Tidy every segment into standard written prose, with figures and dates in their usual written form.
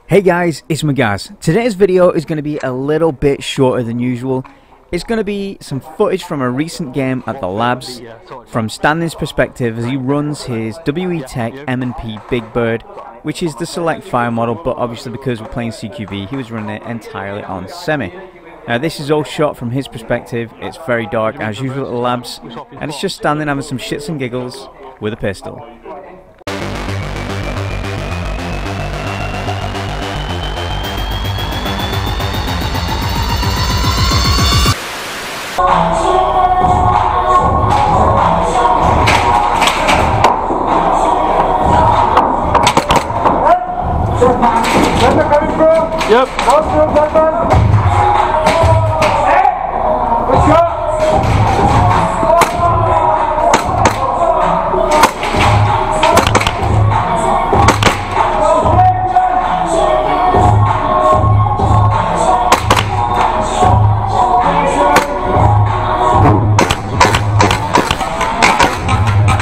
Hey guys, it's Magaz. Today's video is going to be a little bit shorter than usual. It's going to be some footage from a recent game at the labs, from Standin's perspective as he runs his WEtech M&P Big Bird, which is the select fire model, but obviously because we're playing CQB, he was running it entirely on semi. Now this is all shot from his perspective. It's very dark as usual at the labs, and it's just Standin having some shits and giggles with a pistol. Yep.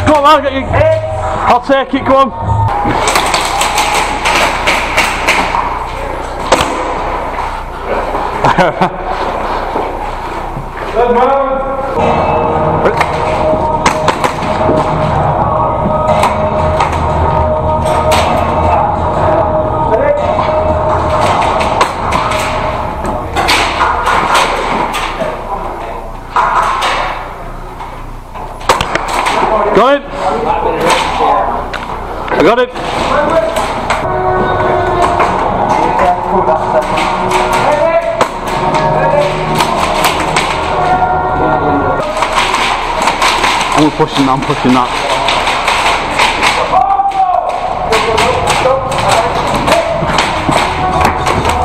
Come on, I'll take it, come on. Good man. Got it. I got it. I'm pushing that.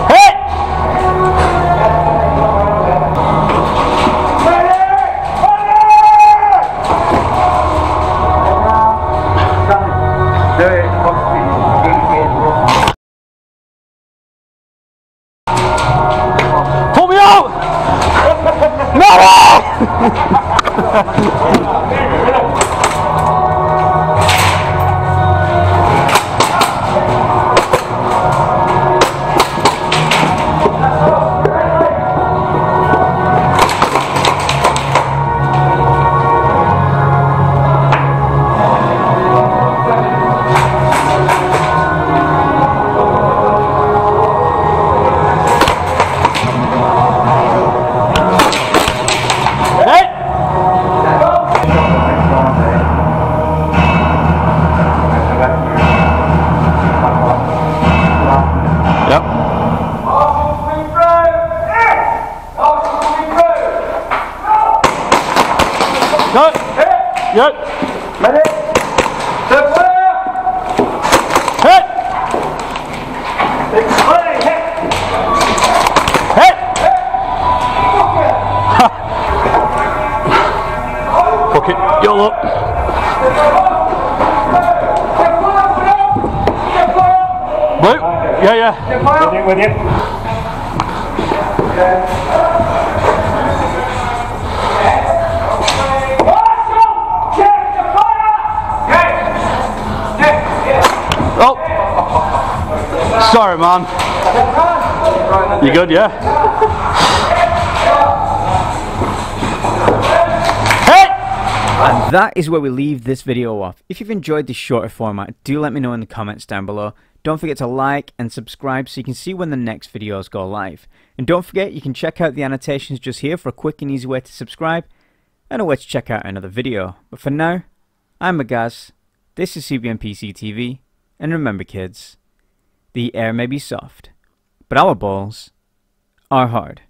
Hey! Pull me out! No! Go! Yep! Ready? Step fire! Hit! Big play! Hit! Hit! Fuck it, YOLO! Blue? Yeah. With you. Oh! Sorry, man. You good, yeah? Hey! And that is where we leave this video off. If you've enjoyed this shorter format, do let me know in the comments down below. Don't forget to like and subscribe so you can see when the next videos go live. And don't forget, you can check out the annotations just here for a quick and easy way to subscribe and a way to check out another video. But for now, I'm Magaz, this is CBNPC TV, and remember kids, the air may be soft, but our balls are hard.